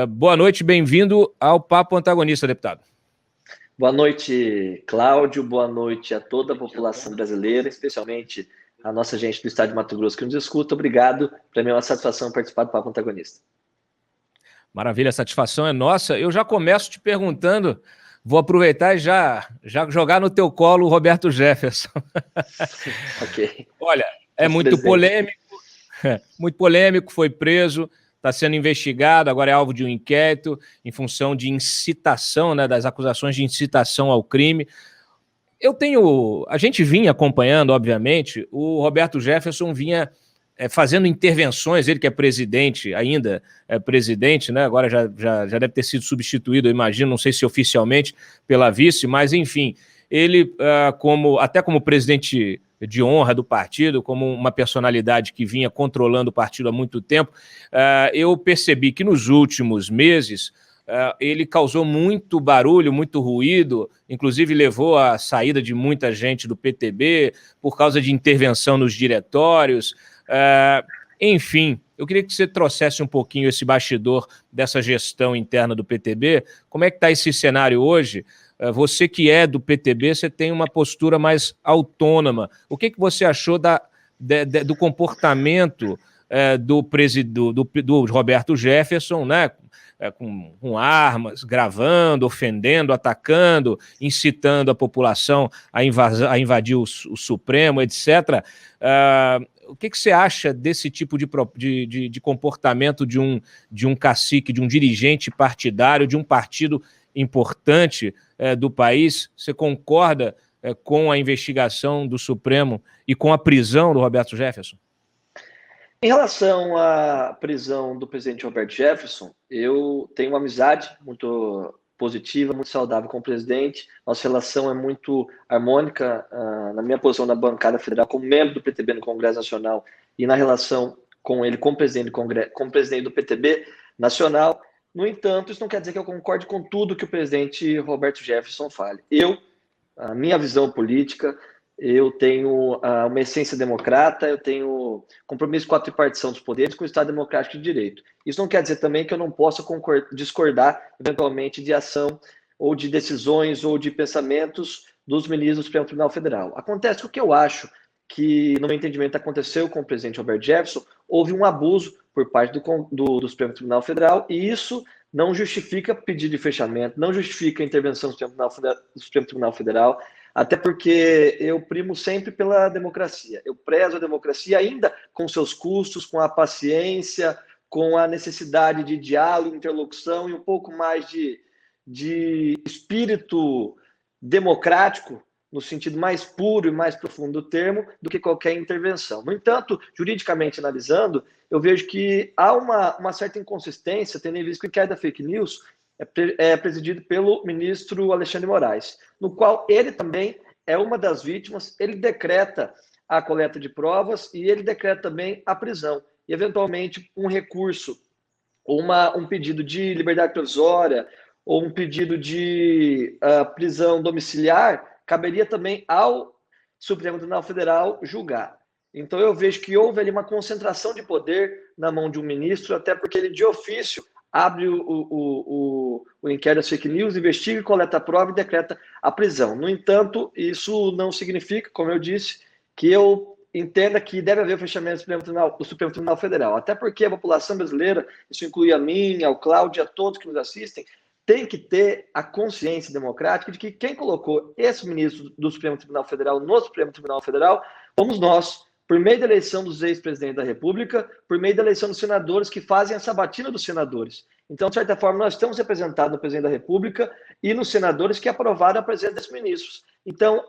Boa noite, bem-vindo ao Papo Antagonista, deputado. Boa noite, Cláudio. Boa noite a toda a população brasileira, especialmente a nossa gente do estado de Mato Grosso que nos escuta. Obrigado. Para mim é uma satisfação participar do Papo Antagonista. Maravilha, a satisfação é nossa. Eu já começo te perguntando, vou aproveitar e já jogar no teu colo o Roberto Jefferson. Ok. Olha, é muito polêmico, foi preso, está sendo investigado, agora é alvo de um inquérito em função de incitação, né, das acusações de incitação ao crime. A gente vinha acompanhando, obviamente, o Roberto Jefferson vinha fazendo intervenções, ele que é presidente, ainda é presidente, né? Agora já deve ter sido substituído, eu imagino, não sei se oficialmente pela vice, mas enfim, ele até como presidente de honra do partido, como uma personalidade que vinha controlando o partido há muito tempo, eu percebi que nos últimos meses ele causou muito barulho, muito ruído, inclusive levou à saída de muita gente do PTB por causa de intervenção nos diretórios. Enfim, eu queria que você trouxesse um pouquinho esse bastidor dessa gestão interna do PTB. Como é que está esse cenário hoje? Você que é do PTB, você tem uma postura mais autônoma. O que você achou do comportamento do Roberto Jefferson, né? Com armas, gravando, ofendendo, atacando, incitando a população a invadir o Supremo, etc. O que você acha desse tipo de comportamento de um cacique, de um dirigente partidário, de um partido importante do país? Você concorda com a investigação do Supremo e com a prisão do Roberto Jefferson? Em relação à prisão do presidente Roberto Jefferson, eu tenho uma amizade muito positiva, muito saudável com o presidente. Nossa relação é muito harmônica na minha posição na bancada federal, como membro do PTB no Congresso Nacional e na relação com ele como presidente do PTB Nacional. No entanto, isso não quer dizer que eu concorde com tudo que o presidente Roberto Jefferson fale. A minha visão política, eu tenho uma essência democrata, eu tenho compromisso com a tripartição dos poderes, com o Estado Democrático de Direito. Isso não quer dizer também que eu não possa discordar, eventualmente, de ação ou de decisões ou de pensamentos dos ministros do Supremo Tribunal Federal. Acontece que o que eu acho que, no meu entendimento, aconteceu com o presidente Roberto Jefferson, houve um abuso por parte do Supremo Tribunal Federal, e isso não justifica pedido de fechamento, não justifica a intervenção do Supremo Tribunal Federal, até porque eu primo sempre pela democracia. Eu prezo a democracia ainda com seus custos, com a paciência, com a necessidade de diálogo, interlocução e um pouco mais de espírito democrático, no sentido mais puro e mais profundo do termo, do que qualquer intervenção. No entanto, juridicamente analisando, eu vejo que há uma certa inconsistência, tendo em vista que o inquérito da fake news é presidido pelo ministro Alexandre Moraes, no qual ele também é uma das vítimas, ele decreta a coleta de provas e ele decreta também a prisão. E, eventualmente, um recurso, ou um pedido de liberdade provisória, ou um pedido de prisão domiciliar, caberia também ao Supremo Tribunal Federal julgar. Então, eu vejo que houve ali uma concentração de poder na mão de um ministro, até porque ele, de ofício, abre o inquérito das fake news, investiga, coleta a prova e decreta a prisão. No entanto, isso não significa, como eu disse, que eu entenda que deve haver o fechamento do Supremo Tribunal Federal. Até porque a população brasileira, isso inclui a mim, ao Cláudio, a todos que nos assistem, tem que ter a consciência democrática de que quem colocou esse ministro do Supremo Tribunal Federal no Supremo Tribunal Federal fomos nós, por meio da eleição dos ex-presidentes da República, por meio da eleição dos senadores que fazem a sabatina dos senadores. Então, de certa forma, nós estamos representados no presidente da República e nos senadores que aprovaram a presença desses ministros. Então,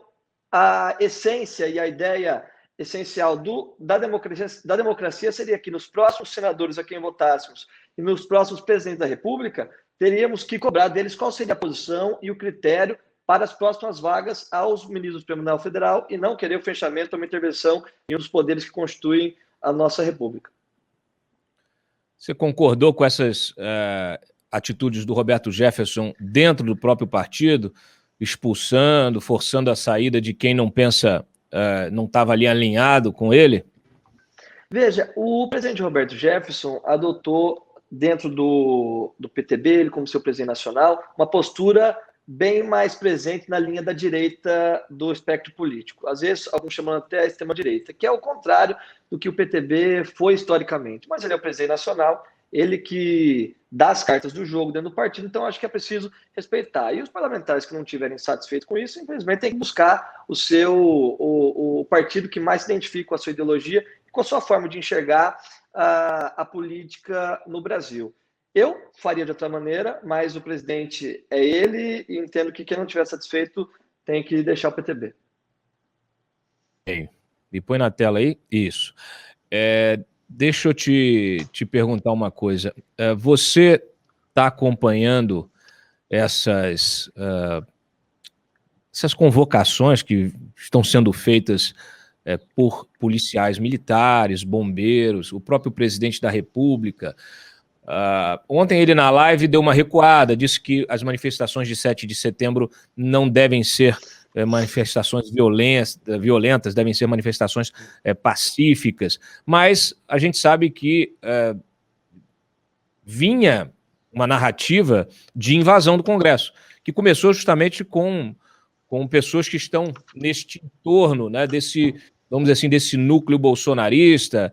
a essência e a ideia essencial da democracia seria que nos próximos senadores a quem votássemos e nos próximos presidentes da República, teríamos que cobrar deles qual seria a posição e o critério para as próximas vagas aos ministros do Tribunal Federal e não querer o fechamento ou uma intervenção em um dos poderes que constituem a nossa República. Você concordou com essas atitudes do Roberto Jefferson dentro do próprio partido, expulsando, forçando a saída de quem não pensa, não estava ali alinhado com ele? Veja, o presidente Roberto Jefferson adotou dentro do PTB, ele como seu presidente nacional, uma postura bem mais presente na linha da direita do espectro político. Às vezes, alguns chamam até a extrema-direita, que é o contrário do que o PTB foi historicamente. Mas ele é o presidente nacional, ele que dá as cartas do jogo dentro do partido, então acho que é preciso respeitar. E os parlamentares que não estiverem satisfeitos com isso, infelizmente, tem que buscar o partido que mais se identifica com a sua ideologia e com a sua forma de enxergar a política no Brasil. Eu faria de outra maneira, mas o presidente é ele e entendo que quem não estiver satisfeito tem que deixar o PTB. Me põe na tela aí. Isso. Deixa eu te perguntar uma coisa. Você está acompanhando essas convocações que estão sendo feitas por policiais militares, bombeiros, o próprio presidente da República? Ontem ele na live deu uma recuada, disse que as manifestações de 7 de setembro não devem ser manifestações violentas, devem ser manifestações pacíficas, mas a gente sabe que vinha uma narrativa de invasão do Congresso, que começou justamente com pessoas que estão neste entorno, né, vamos dizer assim, desse núcleo bolsonarista,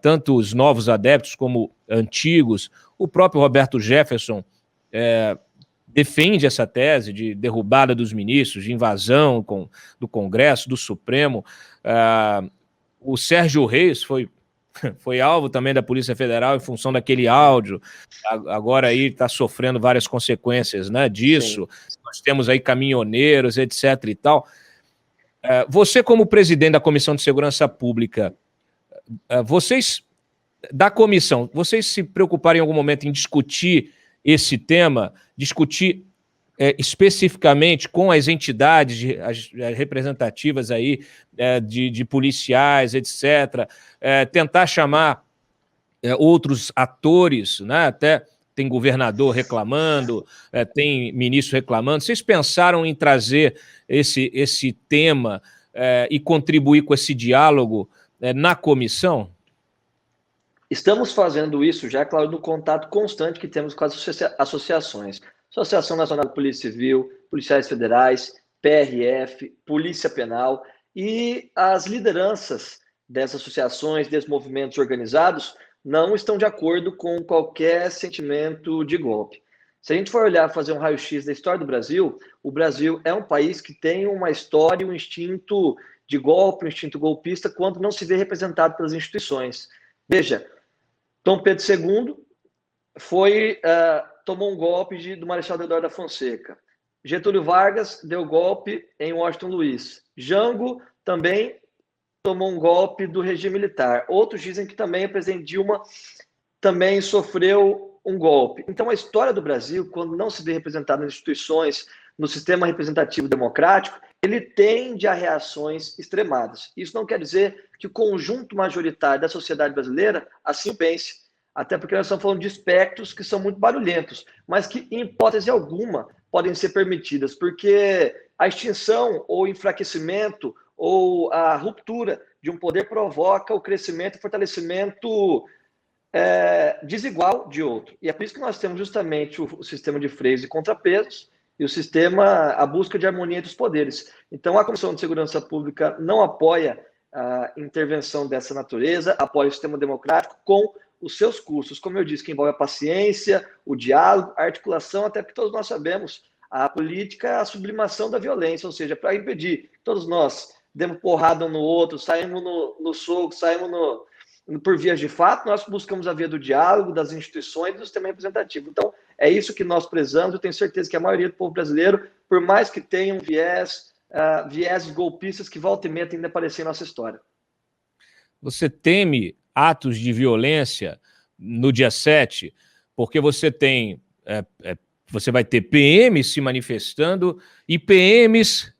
tanto os novos adeptos como antigos. O próprio Roberto Jefferson defende essa tese de derrubada dos ministros, de invasão do Congresso, do Supremo. O Sérgio Reis foi alvo também da Polícia Federal em função daquele áudio. Agora aí está sofrendo várias consequências, né, disso. Sim. Nós temos aí caminhoneiros, etc. e tal. Você, como presidente da Comissão de Segurança Pública, vocês, da comissão, vocês se preocuparam em algum momento em discutir esse tema, discutir especificamente com as entidades as representativas aí, de policiais, etc., tentar chamar outros atores, né? Até tem governador reclamando, tem ministro reclamando. Vocês pensaram em trazer esse tema e contribuir com esse diálogo na comissão? Estamos fazendo isso já, claro, no contato constante que temos com as associações. Associação Nacional de Polícia Civil, Policiais Federais, PRF, Polícia Penal e as lideranças dessas associações, desses movimentos organizados, não estão de acordo com qualquer sentimento de golpe. Se a gente for olhar, fazer um raio-x da história do Brasil, o Brasil é um país que tem uma história, um instinto de golpe, um instinto golpista, quando não se vê representado pelas instituições. Veja, Dom Pedro II tomou um golpe do Marechal Deodoro da Fonseca. Getúlio Vargas deu golpe em Washington Luiz. Jango também tomou um golpe do regime militar. Outros dizem que também a presidente Dilma também sofreu um golpe. Então, a história do Brasil, quando não se vê representada nas instituições, no sistema representativo democrático, ele tende a reações extremadas. Isso não quer dizer que o conjunto majoritário da sociedade brasileira assim pense. Até porque nós estamos falando de espectros que são muito barulhentos, mas que, em hipótese alguma, podem ser permitidas, porque a extinção ou enfraquecimento ou a ruptura de um poder provoca o crescimento e fortalecimento desigual de outro. E é por isso que nós temos justamente o sistema de freios e contrapesos e a busca de harmonia entre os poderes. Então, a Comissão de Segurança Pública não apoia a intervenção dessa natureza, apoia o sistema democrático com os seus custos, como eu disse, que envolve a paciência, o diálogo, a articulação, até porque todos nós sabemos, a política é a sublimação da violência, ou seja, para impedir que todos nós demos porrada um no outro, saímos no soco, saímos por vias de fato, nós buscamos a via do diálogo, das instituições e do sistema representativo. Então, é isso que nós prezamos. Eu tenho certeza que a maioria do povo brasileiro, por mais que tenha um viés golpistas que volta e meia tem de aparecer em nossa história. Você teme atos de violência no dia 7, porque você tem... você vai ter PMs se manifestando e PMs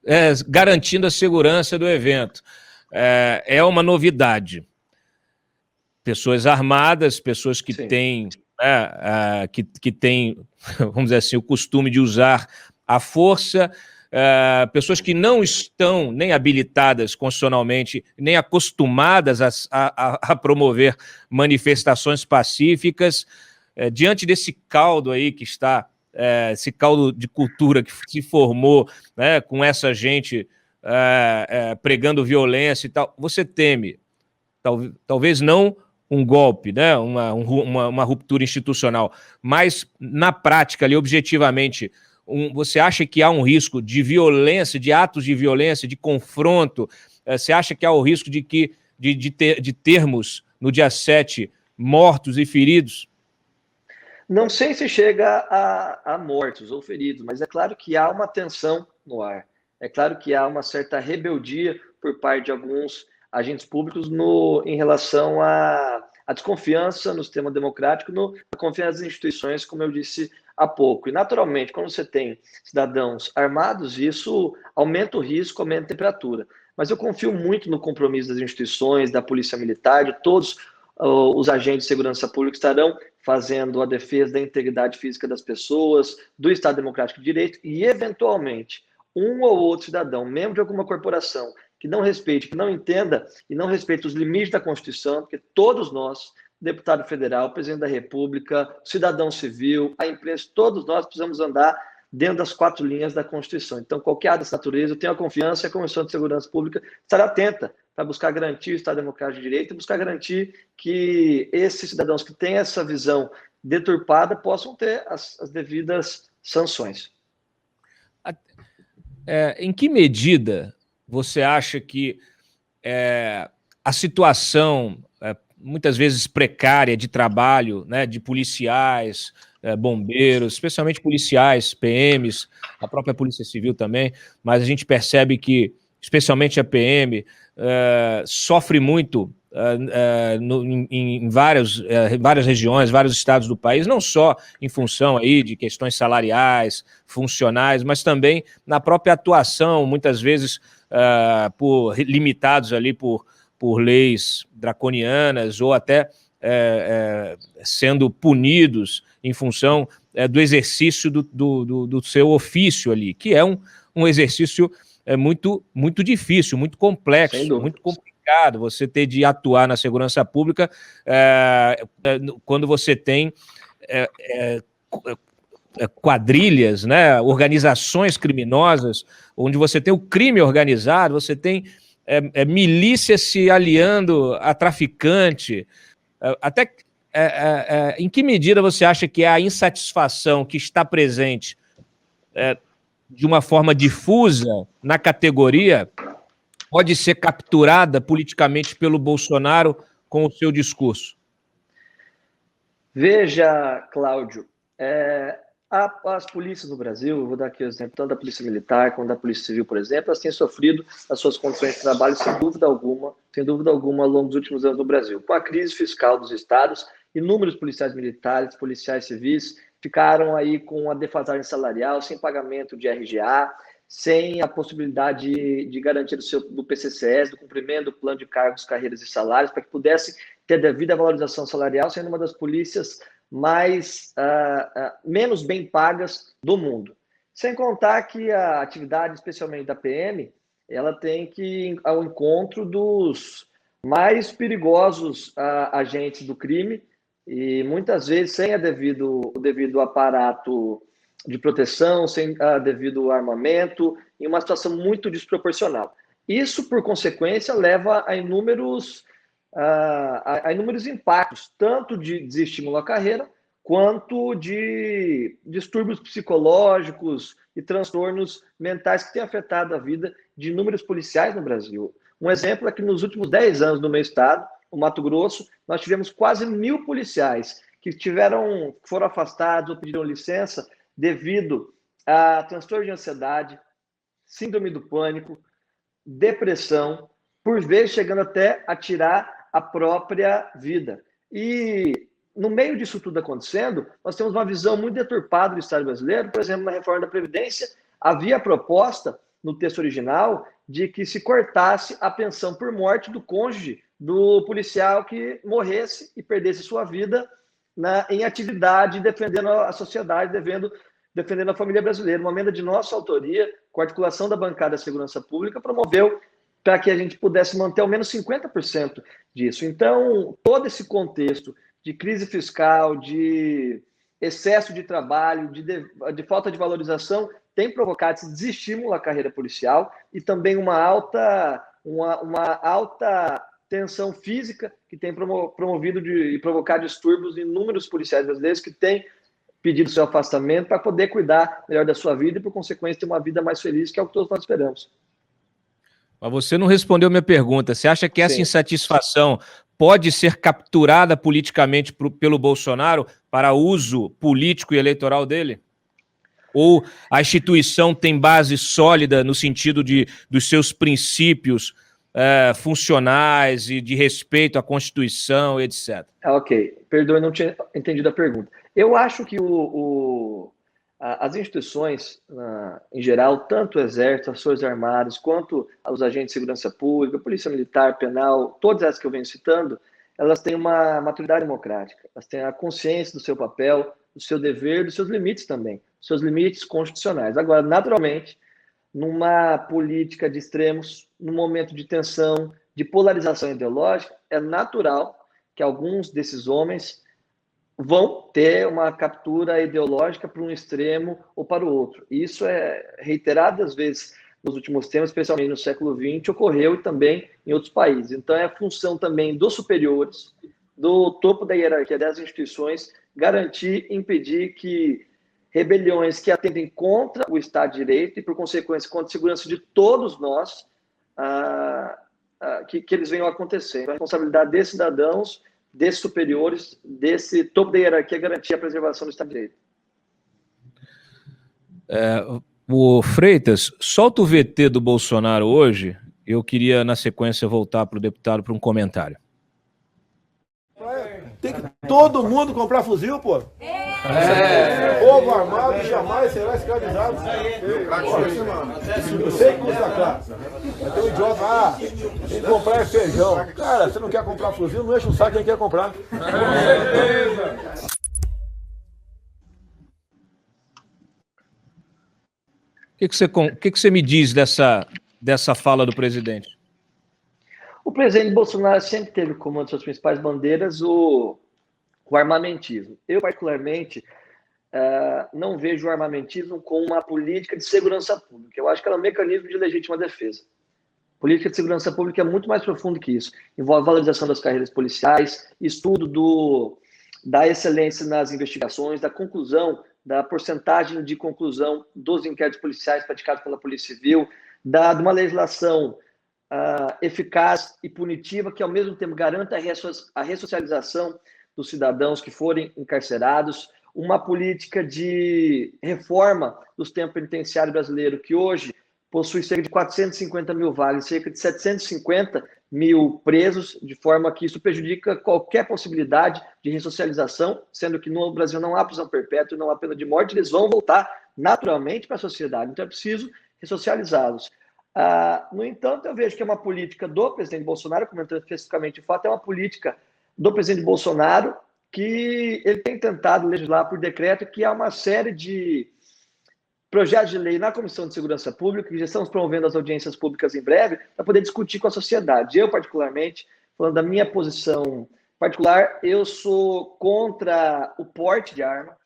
garantindo a segurança do evento. É uma novidade. Pessoas armadas, pessoas que têm, que têm, vamos dizer assim, o costume de usar a força, pessoas que não estão nem habilitadas constitucionalmente, nem acostumadas a promover manifestações pacíficas. diante desse caldo aí que está, esse caldo de cultura que se formou, né, com essa gente pregando violência e tal, você teme, talvez não um golpe, né, uma ruptura institucional, mas na prática, ali, objetivamente, você acha que há um risco de violência, de atos de violência, de confronto? Você acha que há o risco de termos, no dia 7, mortos e feridos? Não sei se chega a mortos ou feridos, mas é claro que há uma tensão no ar. É claro que há uma certa rebeldia por parte de alguns agentes públicos em relação à desconfiança no sistema democrático, a confiança nas instituições, como eu disse há pouco. E, naturalmente, quando você tem cidadãos armados, isso aumenta o risco, aumenta a temperatura. Mas eu confio muito no compromisso das instituições, da Polícia Militar, de todos os agentes de segurança pública estarão fazendo a defesa da integridade física das pessoas, do Estado Democrático de Direito e, eventualmente, um ou outro cidadão, membro de alguma corporação, que não respeite, que não entenda e não respeite os limites da Constituição, porque todos nós, deputado federal, presidente da República, cidadão civil, a imprensa, todos nós precisamos andar dentro das 4 linhas da Constituição. Então, qualquer área dessa natureza, eu tenho a confiança que a Comissão de Segurança Pública estará atenta para buscar garantir o Estado Democrático de Direito e buscar garantir que esses cidadãos que têm essa visão deturpada possam ter as devidas sanções. Em que medida você acha que a situação, muitas vezes precária, de trabalho, né, de policiais, bombeiros, especialmente policiais, PMs, a própria Polícia Civil também, mas a gente percebe que, especialmente a PM, sofre muito em várias regiões, vários estados do país, não só em função aí de questões salariais, funcionais, mas também na própria atuação, muitas vezes limitados ali por leis draconianas ou até sendo punidos em função do exercício do seu ofício ali, que é um exercício muito, muito difícil, muito complexo, muito complicado você ter de atuar na segurança pública quando você tem quadrilhas, né, organizações criminosas, onde você tem o crime organizado, você tem milícia se aliando a traficante. Até em que medida você acha que a insatisfação que está presente de uma forma difusa na categoria pode ser capturada politicamente pelo Bolsonaro com o seu discurso? Veja, Cláudio, as polícias no Brasil, vou dar aqui o exemplo tanto da Polícia Militar quanto da Polícia Civil, por exemplo, elas têm sofrido as suas condições de trabalho, sem dúvida alguma, ao longo dos últimos anos no Brasil. Com a crise fiscal dos estados, inúmeros policiais militares, policiais civis ficaram aí com a defasagem salarial, sem pagamento de RGA, sem a possibilidade de garantia do PCCS, do cumprimento do plano de cargos, carreiras e salários, para que pudessem ter devida valorização salarial, sendo uma das polícias menos bem pagas do mundo. Sem contar que a atividade, especialmente da PM, ela tem que ir ao encontro dos mais perigosos agentes do crime e muitas vezes sem o devido aparato de proteção, sem devido armamento, em uma situação muito desproporcional. Isso, por consequência, leva a inúmeros impactos, tanto de desestímulo à carreira, quanto de distúrbios psicológicos e transtornos mentais que têm afetado a vida de inúmeros policiais no Brasil. Um exemplo é que nos últimos 10 anos no meu estado, o Mato Grosso, nós tivemos quase 1.000 policiais que foram afastados ou pediram licença devido a transtorno de ansiedade, síndrome do pânico, depressão, por vezes chegando até a tirar a própria vida. E no meio disso tudo acontecendo, nós temos uma visão muito deturpada do Estado brasileiro. Por exemplo, na reforma da Previdência, havia a proposta, no texto original, de que se cortasse a pensão por morte do cônjuge do policial que morresse e perdesse sua vida em atividade, defendendo a sociedade, defendendo a família brasileira. Uma emenda de nossa autoria, com a articulação da bancada da Segurança Pública, promoveu para que a gente pudesse manter ao menos 50% disso. Então, todo esse contexto de crise fiscal, de excesso de trabalho, de falta de valorização, tem provocado esse desestímulo à carreira policial e também uma alta tensão física que tem promovido e provocado distúrbios em inúmeros policiais brasileiros que têm pedido seu afastamento para poder cuidar melhor da sua vida e, por consequência, ter uma vida mais feliz, que é o que todos nós esperamos. Mas você não respondeu minha pergunta. Você acha que essa insatisfação pode ser capturada politicamente pelo Bolsonaro para uso político e eleitoral dele? Ou a instituição tem base sólida no sentido dos seus princípios funcionais e de respeito à Constituição, etc.? Ok. Perdoe, não tinha entendido a pergunta. Eu acho que as instituições, em geral, tanto o Exército, as Forças Armadas, quanto os agentes de segurança pública, Polícia Militar, Penal, todas essas que eu venho citando, elas têm uma maturidade democrática, elas têm a consciência do seu papel, do seu dever, dos seus limites também, dos seus limites constitucionais. Agora, naturalmente, numa política de extremos, num momento de tensão, de polarização ideológica, é natural que alguns desses homens vão ter uma captura ideológica para um extremo ou para o outro. Isso é reiteradas vezes nos últimos tempos, especialmente no século XX, ocorreu e também em outros países. Então, é a função também dos superiores, do topo da hierarquia das instituições, garantir, impedir que rebeliões que atentem contra o Estado de Direito e, por consequência, contra a segurança de todos nós, que eles venham a acontecer. Então, a responsabilidade desses cidadãos, desses superiores, desse topo da hierarquia, garantir a preservação do Estado de Direito. O Freitas, solta o VT do Bolsonaro hoje. Eu queria, na sequência, voltar para o deputado para um comentário. Tem que todo mundo comprar fuzil, pô. Povo armado jamais será escravizado. Eu sei que custa caro. Mas tem um idiota, tem que comprar feijão. Cara, você não quer comprar fuzil, não enche o saco quem quer comprar. O que você me diz dessa fala do presidente? O presidente Bolsonaro sempre teve como uma de suas principais bandeiras o armamentismo. Eu, particularmente, não vejo o armamentismo como uma política de segurança pública. Eu acho que ela é um mecanismo de legítima defesa. Política de segurança pública é muito mais profundo que isso. Envolve valorização das carreiras policiais, estudo da excelência nas investigações, da conclusão, da porcentagem de conclusão dos inquéritos policiais praticados pela Polícia Civil, de uma legislação eficaz e punitiva que, ao mesmo tempo, garanta a ressocialização dos cidadãos que forem encarcerados, uma política de reforma do sistema penitenciário brasileiro, que hoje possui cerca de 450 mil vagas, cerca de 750 mil presos, de forma que isso prejudica qualquer possibilidade de ressocialização, sendo que no Brasil não há prisão perpétua, não há pena de morte, eles vão voltar naturalmente para a sociedade, então é preciso ressocializá-los. No entanto, eu vejo que é uma política do presidente Bolsonaro, comentando especificamente o fato, é uma política do presidente Bolsonaro que ele tem tentado legislar por decreto, que há uma série de projetos de lei na Comissão de Segurança Pública, que já estamos promovendo as audiências públicas em breve, para poder discutir com a sociedade. Eu, particularmente, falando da minha posição particular, eu sou contra o porte de arma,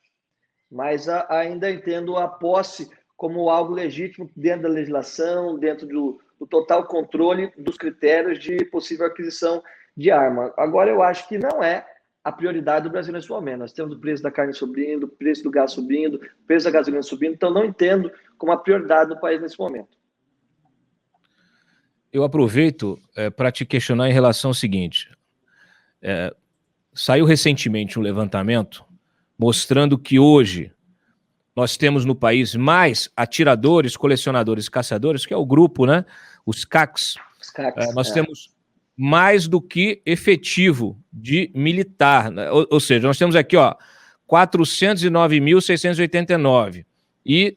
mas ainda entendo a posse como algo legítimo dentro da legislação, dentro do total controle dos critérios de possível aquisição de arma. Agora, eu acho que não é a prioridade do Brasil nesse momento. Nós temos o preço da carne subindo, o preço do gás subindo, o preço da gasolina subindo, então não entendo como a prioridade do país nesse momento. Eu aproveito para te questionar em relação ao seguinte. Saiu recentemente um levantamento mostrando que hoje nós temos no país mais atiradores, colecionadores e caçadores, que é o grupo, né? Os CACs. Nós temos mais do que efetivo de militar. Né? Ou seja, nós temos aqui 409.689 e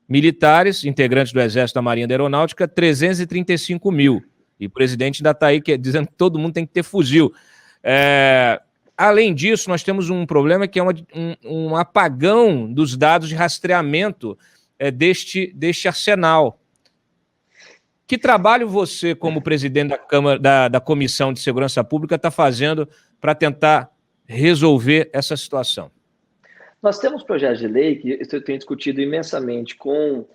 militares, integrantes do Exército, da Marinha, da Aeronáutica, 335 mil. E o presidente ainda está aí dizendo que todo mundo tem que ter fuzil. Além disso, nós temos um problema que é um apagão dos dados de rastreamento deste arsenal. Que trabalho você, como presidente da Comissão de Segurança Pública, está fazendo para tentar resolver essa situação? Nós temos projetos de lei que eu tenho discutido imensamente com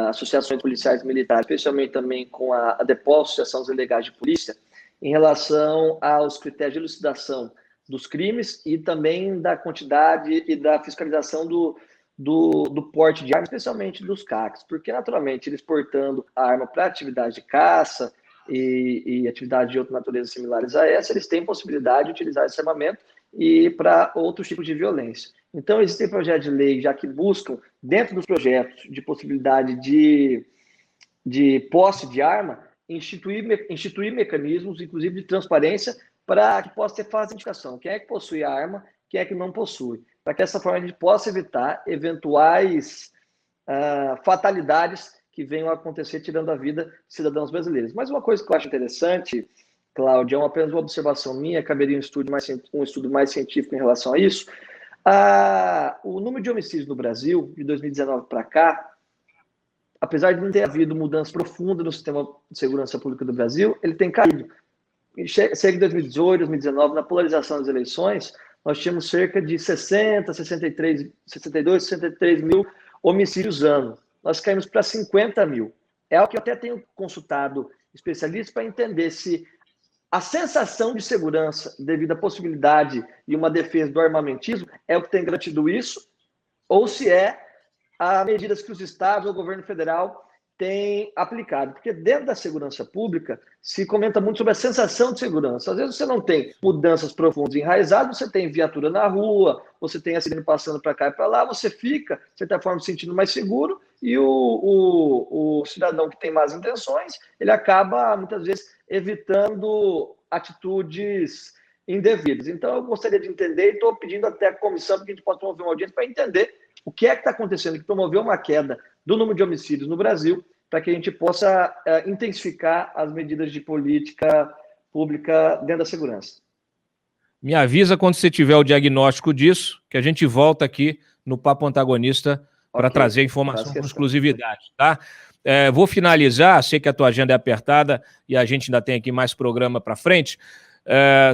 associações policiais militares, especialmente também com a DEPOL, Associação dos Delegados de Polícia, em relação aos critérios de elucidação dos crimes e também da quantidade e da fiscalização do porte de armas, especialmente dos CACs, porque naturalmente eles portando a arma para atividade de caça e atividade de outra natureza similares a essa, eles têm possibilidade de utilizar esse armamento e para outros tipos de violência. Então, existem projetos de lei já que buscam, dentro dos projetos de possibilidade de posse de arma, instituir mecanismos, inclusive de transparência, para que possa ser fácil a identificação. Quem é que possui a arma, quem é que não possui. Para que dessa forma a gente possa evitar eventuais fatalidades que venham a acontecer tirando a vida de cidadãos brasileiros. Mas uma coisa que eu acho interessante, Cláudia, é apenas uma observação minha, caberia um estudo mais científico em relação a isso. O número de homicídios no Brasil, de 2019 para cá, apesar de não ter havido mudança profunda no sistema de segurança pública do Brasil, ele tem caído. Cerca de 2018, 2019, na polarização das eleições, nós tínhamos cerca de 60, 62, 63 mil homicídios ano. Nós caímos para 50 mil. É algo que eu até tenho consultado especialistas para entender se a sensação de segurança devido à possibilidade e uma defesa do armamentismo é o que tem garantido isso, ou se é as medidas que os estados ou o governo federal têm aplicado. Porque dentro da segurança pública se comenta muito sobre a sensação de segurança. Às vezes você não tem mudanças profundas enraizadas, você tem viatura na rua, você tem acidente passando para cá e para lá, você fica, de certa forma, se sentindo mais seguro e o cidadão que tem más intenções, ele acaba, muitas vezes, evitando atitudes indevidas. Então, eu gostaria de entender e estou pedindo até a comissão para que a gente possa promover uma audiência para entender o que é que está acontecendo, que promoveu uma queda do número de homicídios no Brasil, para que a gente possa intensificar as medidas de política pública dentro da segurança. Me avisa quando você tiver o diagnóstico disso, que a gente volta aqui no Papo Antagonista para trazer informação com exclusividade, tá? Vou finalizar, sei que a tua agenda é apertada e a gente ainda tem aqui mais programa para frente.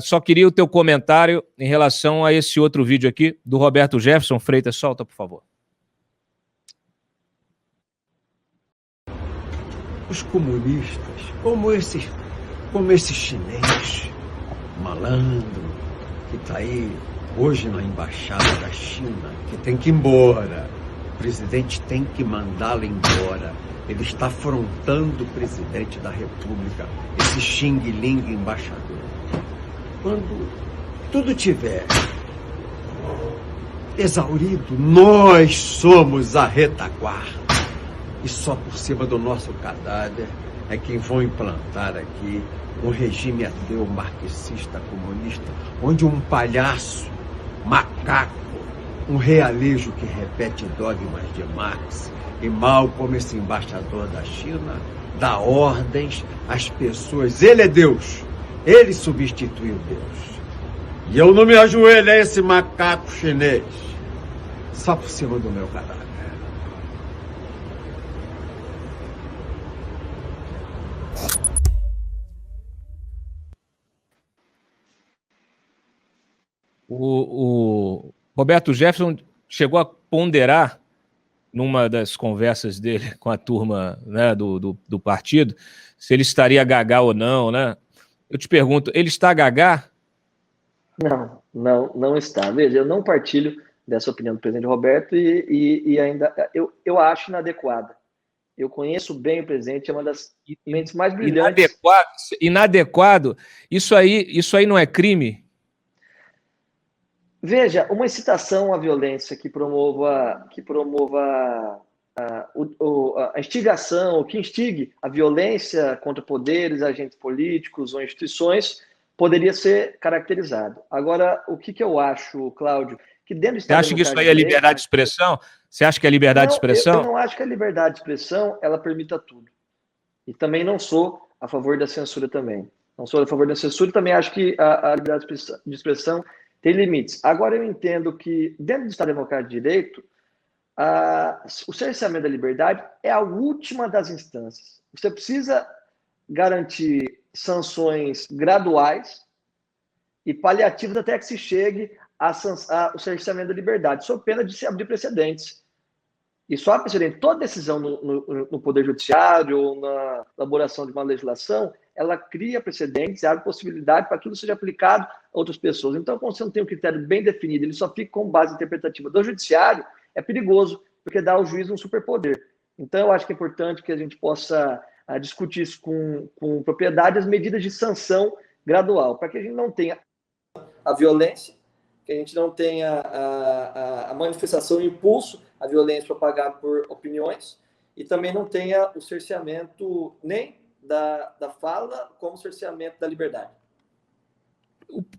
Só queria o teu comentário em relação a esse outro vídeo aqui do Roberto Jefferson. Freitas, solta, por favor. Os comunistas, como esse chinês malandro que está aí hoje na embaixada da China, que tem que ir embora. O presidente tem que mandá-lo embora. Ele está afrontando o presidente da República, esse xing-ling embaixador. Quando tudo tiver exaurido, nós somos a retaguarda. E só por cima do nosso cadáver é que vão implantar aqui um regime ateu, marxista, comunista, onde um palhaço, macaco, um realejo que repete dogmas de Marx, e mal como esse embaixador da China, dá ordens às pessoas. Ele é Deus, ele substituiu Deus. E eu não me ajoelho a esse macaco chinês, só por cima do meu cadáver. O Roberto Jefferson chegou a ponderar, numa das conversas dele com a turma, né, do partido, se ele estaria gagá ou não, né? Eu te pergunto, ele está gagá? Não está. Veja, eu não partilho dessa opinião do presidente Roberto e ainda eu acho inadequada. Eu conheço bem o presidente, é uma das mentes mais brilhantes. Inadequado? Isso aí não é crime? Veja, uma incitação à violência que promova a instigação, que instigue a violência contra poderes, agentes políticos ou instituições, poderia ser caracterizado. Agora, o que eu acho, Cláudio, que dentro do Estado Você acha que isso aí é liberdade de expressão? Você acha que é liberdade de expressão? Eu não acho que a liberdade de expressão ela permita tudo. E também não sou a favor da censura também. Não sou a favor da censura, também acho que a liberdade de expressão tem limites. Agora, eu entendo que, dentro do Estado Democrático de Direito, o cerceamento da liberdade é a última das instâncias. Você precisa garantir sanções graduais e paliativos até que se chegue ao cerceamento da liberdade, sob pena de se abrir precedentes. E só há precedente. Toda decisão no Poder Judiciário ou na elaboração de uma legislação, ela cria precedentes e abre possibilidade para que aquilo seja aplicado a outras pessoas. Então, quando você não tem um critério bem definido, ele só fica com base interpretativa do Judiciário, é perigoso, porque dá ao juiz um superpoder. Então, eu acho que é importante que a gente possa discutir isso com propriedade, as medidas de sanção gradual, para que a gente não tenha a violência, que a gente não tenha a manifestação, o impulso, a violência propagada por opiniões, e também não tenha o cerceamento nem da fala, como o cerceamento da liberdade.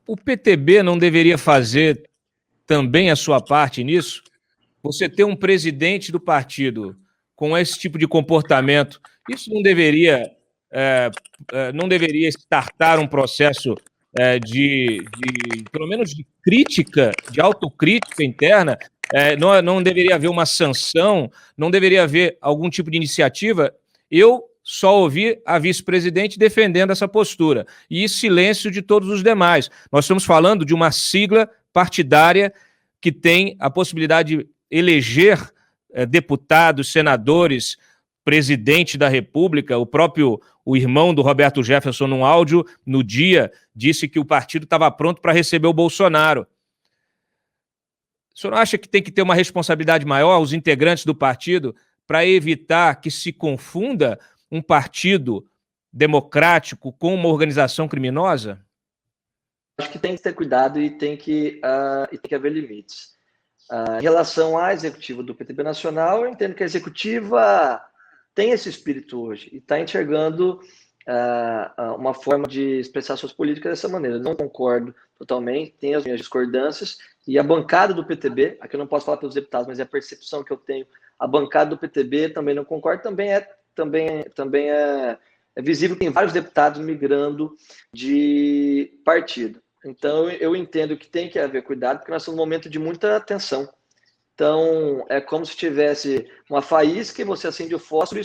O PTB não deveria fazer também a sua parte nisso? Você ter um presidente do partido com esse tipo de comportamento, isso não deveria startar um processo pelo menos de crítica, de autocrítica interna? Não deveria haver uma sanção? Não deveria haver algum tipo de iniciativa? Eu só ouvi a vice-presidente defendendo essa postura e silêncio de todos os demais. Nós estamos falando de uma sigla partidária que tem a possibilidade de eleger deputados, senadores, presidente da República. O irmão do Roberto Jefferson, num áudio, no dia, disse que o partido estava pronto para receber o Bolsonaro. O senhor não acha que tem que ter uma responsabilidade maior, os integrantes do partido, para evitar que se confunda um partido democrático com uma organização criminosa? Acho que tem que ter cuidado e tem que haver limites. Em relação à executiva do PTB Nacional, eu entendo que a executiva tem esse espírito hoje e está enxergando uma forma de expressar suas políticas dessa maneira. Não concordo totalmente, tenho as minhas discordâncias, e a bancada do PTB, aqui eu não posso falar pelos deputados, mas é a percepção que eu tenho, a bancada do PTB também não concorda, também é visível que tem vários deputados migrando de partido. Então, eu entendo que tem que haver cuidado, porque nós estamos num momento de muita tensão. Então, é como se tivesse uma faísca e você acende o fósforo,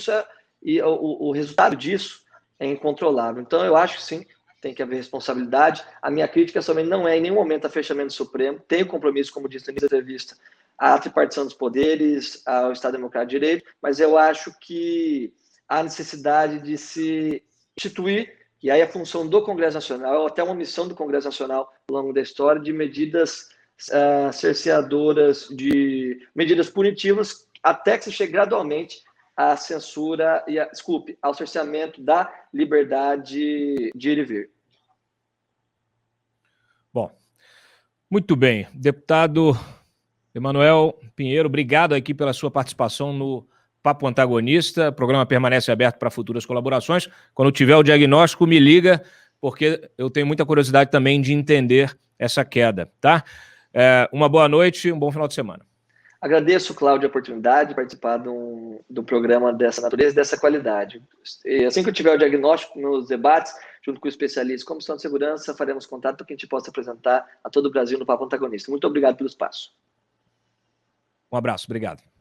e o resultado disso é incontrolável. Então, eu acho que sim, tem que haver responsabilidade. A minha crítica também não é em nenhum momento a fechamento do Supremo. Tenho compromisso, como disse na entrevista, à tripartição dos poderes, ao Estado Democrático de Direito, mas eu acho que há necessidade de se instituir, e aí a função do Congresso Nacional, até uma missão do Congresso Nacional ao longo da história, de medidas cerceadoras, de medidas punitivas, até que se chegue gradualmente à censura ao cerceamento da liberdade de ir e vir. Bom, muito bem. Deputado Emanuel Pinheiro, obrigado aqui pela sua participação no Papo Antagonista. O programa permanece aberto para futuras colaborações. Quando tiver o diagnóstico, me liga, porque eu tenho muita curiosidade também de entender essa queda, tá? Uma boa noite, um bom final de semana. Agradeço, Cláudio, a oportunidade de participar do programa dessa natureza, dessa qualidade. E assim que eu tiver o diagnóstico nos debates, junto com o especialista Comissão de Segurança, faremos contato para que a gente possa apresentar a todo o Brasil no Papo Antagonista. Muito obrigado pelo espaço. Um abraço, obrigado.